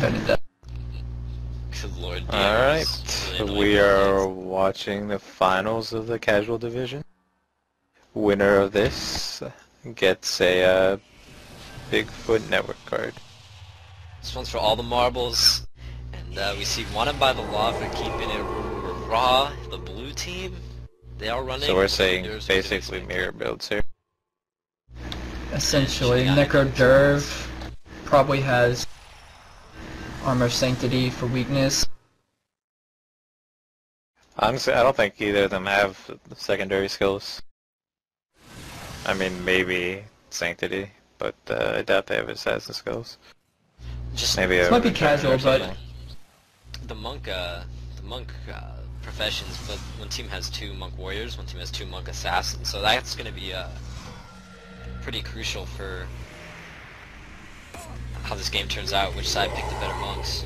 compared to that. Good lord. Alright, really we are watching the finals of the casual division. Winner of this gets a Bigfoot network card. This one's for all the marbles, and we see wanted by the law for keeping it raw. The blue team, they are running. So we're saying basically mirror builds here. Essentially, Necro Derv probably has Armor of Sanctity for weakness. Honestly, I don't think either of them have secondary skills. I mean, maybe Sanctity, but I doubt they have assassin skills. Just maybe this might be casual, but the monk professions. But one team has 2 monk warriors, one team has 2 monk assassins, so that's going to be pretty crucial for how this game turns out. Which side picked the better monks?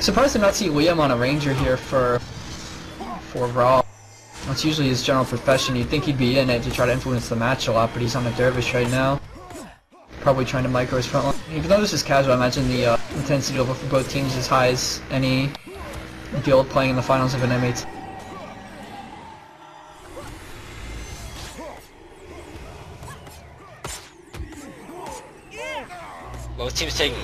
Surprised to not see Liam on a ranger here for Raw. That's usually his general profession. You'd think he'd be in it to try to influence the match a lot, but he's on a dervish right now. Probably trying to micro his front line. Even though this is casual, I imagine the intensity level for both teams is as high as any guild playing in the finals of an M8. Both teams taking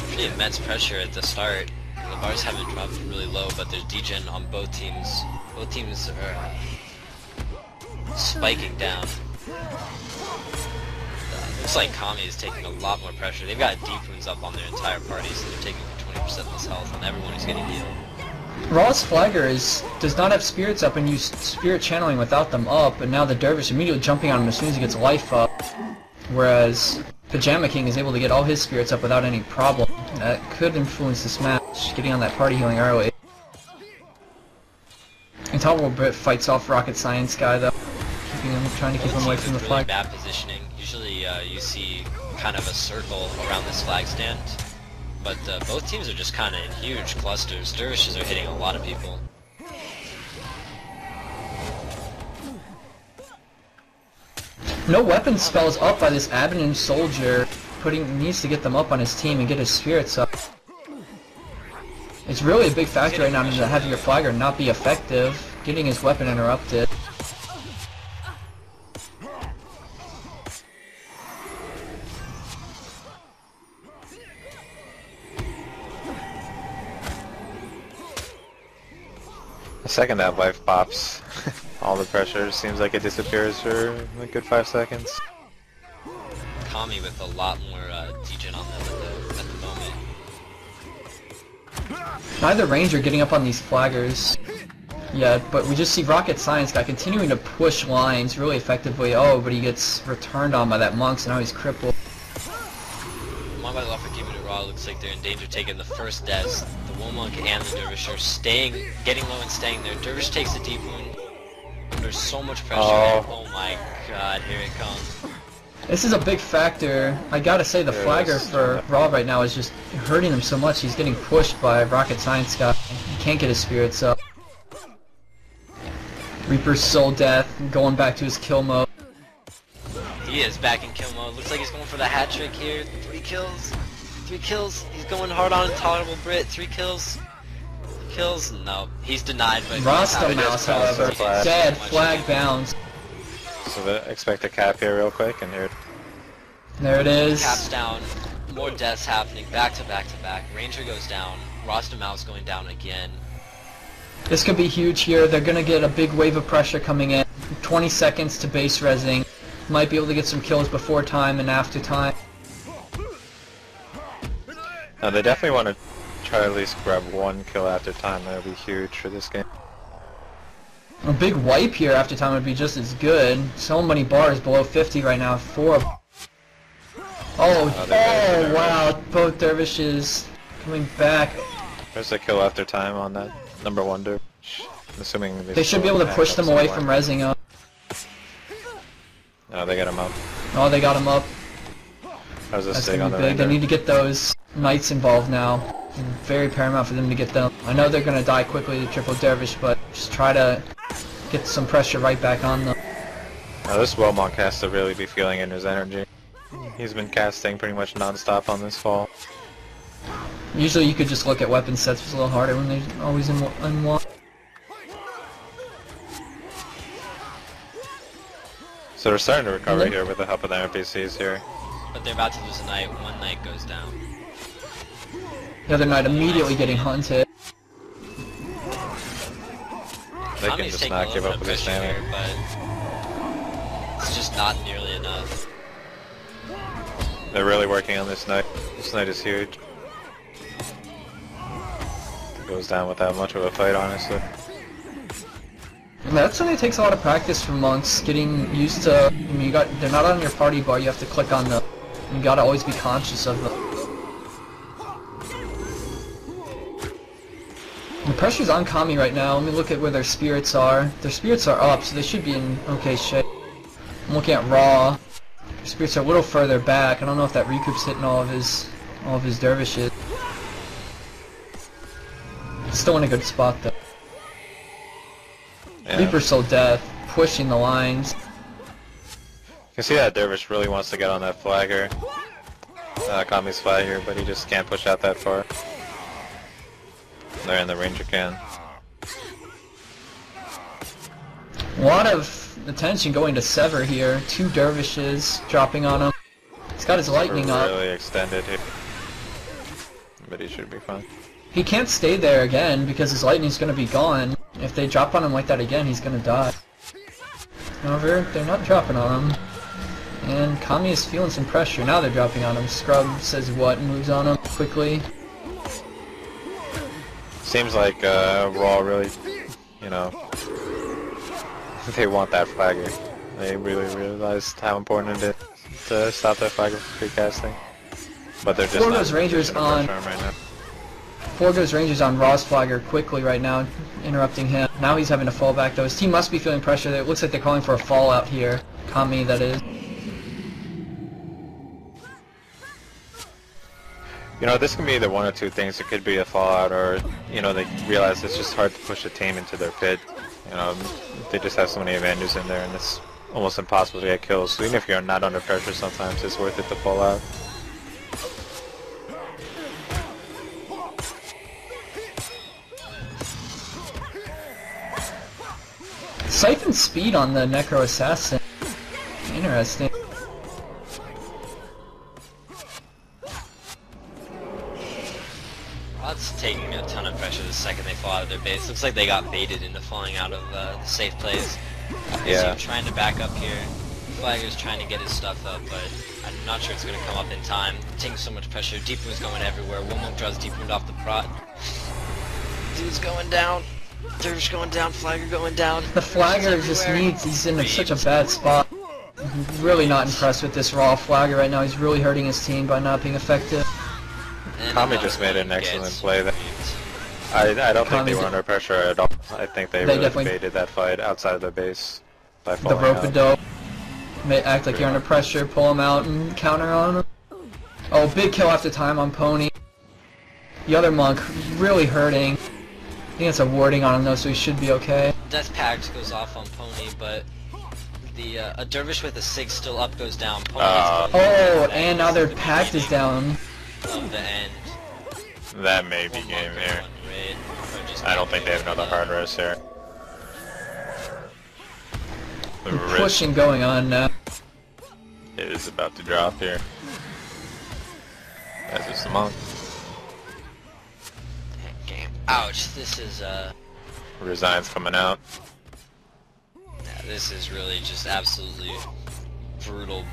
pretty immense pressure at the start. The bars haven't dropped really low, but there's degen on both teams. Both teams are spiking down. Looks like Kami is taking a lot more pressure. They've got deep wounds up on their entire party, so they're taking 20% less health, and everyone is getting healed. Raw's Flagger does not have spirits up and use spirit channeling without them up, and now the dervish immediately jumping on him as soon as he gets life up. Whereas Pajama King is able to get all his spirits up without any problem. That could influence this match, getting on that party healing early. Intolerable Brit fights off Rocket Science guy though, trying to keep him away from the flag. Bad positioning. Usually you see kind of a circle around this flag stand, but both teams are just kind of in huge clusters. Dervishes are hitting a lot of people. No weapon spells up by this Abandoned Soldier. Needs to get them up on his team and get his spirits up. It's really a big factor right now to having your flagger not be effective, getting his weapon interrupted. The second that life pops, all the pressure seems like it disappears for a good 5 seconds. Kami with a lot more degen on them at the moment. Neither ranger getting up on these flaggers yet, but we just see Rocket Science guy continuing to push lines really effectively. Oh, but he gets returned on by that monk, so now he's crippled. One by the left for keeping it raw. Looks like they're in danger taking the first deaths. The Wool Monk and the Dervish are getting low and staying there. Dervish takes the deep wound. There's so much pressure. Oh my god, here it comes. This is a big factor. I gotta say the flagger for Raw right now is just hurting him so much. He's getting pushed by Rocket Science guy. He can't get his spirits up. Reaper's Soul Death, going back to his kill mode. He is back in kill mode. Looks like he's going for the hat trick here. 3 kills. 3 kills. He's going hard on Intolerable Brit. 3 kills. Kills? No. He's denied by Rasta Mouse, however. Dead. Flag bounds. So expect a cap here real quick, and here. There it is. Cap's down. More deaths happening. Back to back to back. Ranger goes down. Rasta Mouse going down again. This could be huge here. They're gonna get a big wave of pressure coming in. 20 seconds to base resing. Might be able to get some kills before time and after time. Now they definitely want to try to at least grab 1 kill after time. That would be huge for this game. A big wipe here after time would be just as good. So many bars below 50 right now. 4. Oh wow! Both dervishes coming back. There's a kill after time on that number 1 dervish. I'm assuming they should be able to push them away from resing up. No, they got him up. Oh, they got him up. How's this That's thing gonna on be the big. They need to get those knights involved now. Very paramount for them to get them. I know they're gonna die quickly to triple dervish, but just try to get some pressure right back on them. Now this Wellmonk has to really be feeling in his energy. He's been casting pretty much non-stop on this fall. Usually you could just look at weapon sets, it's a little harder when they're always in one. So they're starting to recover here with the help of the NPCs here. But they're about to lose a knight. One knight goes down. The other knight immediately getting hunted. They can just not give up with this damage. But it's just not nearly enough. They're really working on this knight. This knight is huge. Goes down without much of a fight, honestly. And that's something that takes a lot of practice for monks, getting used to. I mean, they're not on your party bar. You have to click on them. You gotta always be conscious of them. The pressure's on Kami right now. Let me look at where their spirits are. Their spirits are up, so they should be in okay shape. I'm looking at Raw. Their spirits are a little further back. I don't know if that recoup's hitting all of his dervishes. Still in a good spot though. Yeah. Reaper Soul Death, pushing the lines. You can see that dervish really wants to get on that flagger. Kami's flag here, but he just can't push out that far. They're in the range again. A lot of attention going to Sever here. 2 dervishes dropping on him. He's got his lightning up. Really extended here. But he should be fine. He can't stay there again because his lightning's gonna be gone. If they drop on him like that again, he's gonna die. However, they're not dropping on him. And Kami is feeling some pressure. Now they're dropping on him. Scrub says what and moves on him quickly. Seems like Raw really, you know, they want that flagger. They really realized how important it is to stop that flagger from casting. But they're just Forgo's Rangers on right now. Forgo's Rangers on Raw's flagger quickly right now, interrupting him. Now he's having to fall back though. His team must be feeling pressure. It looks like they're calling for a fallout here. Kami, that is. You know, this can be either one or two things. It could be a fallout, or, you know, they realize it's just hard to push a team into their pit. You know, they just have so many advantages in there, and it's almost impossible to get kills. So even if you're not under pressure, sometimes it's worth it to fall out. Siphon speed on the Necro Assassin. Interesting. Rod's taking a ton of pressure the second they fall out of their base. Looks like they got baited into falling out of the safe place. Yeah. Trying to back up here. Flagger's trying to get his stuff up, but I'm not sure it's going to come up in time. Taking so much pressure. Deep Wound's going everywhere. One monk draws Deep Wound off the prot. Dude's going down. Dervish going down. Flagger going down. The Flagger just needs. He's in such a bad spot. I'm really not impressed with this Raw Flagger right now. He's really hurting his team by not being effective. Kami just made an excellent play there. I don't think they were under pressure at all. I think they really baited that fight outside of their base by falling out. The rope-a-dope. May act like you're under pressure, pull him out and counter on him. Oh, big kill after time on Pony. The other monk really hurting. I think it's a warding on him though, so he should be okay. Death Pact goes off on Pony, but the a dervish with a sig still up goes down. Oh, and now their pact is down. Of the end. That may be game here. I don't think they have another hard rest here. The pushing going on now. It is about to drop here. As is the monk. Game. Ouch, this is Resign's coming out. Yeah, this is really just absolutely brutal.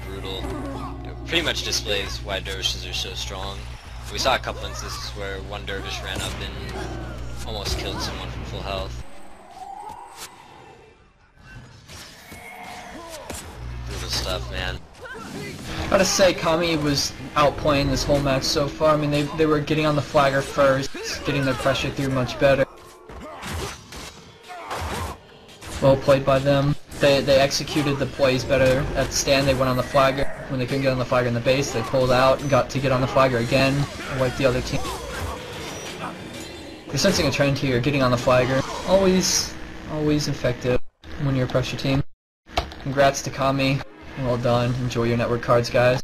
It pretty much displays why dervishes are so strong. We saw a couple instances where one dervish ran up and almost killed someone from full health. Brutal stuff, man. Gotta say, Kami was outplaying this whole match so far. I mean, they were getting on the Flagger first, getting their pressure through much better. Well played by them. They executed the plays better at the stand. They went on the Flagger. When they couldn't get on the Flagger in the base, they pulled out and got to get on the Flagger again and wipe the other team. You're sensing a trend here, getting on the Flagger. Always effective when you're a pressure team. Congrats to Kami. Well done. Enjoy your network cards, guys.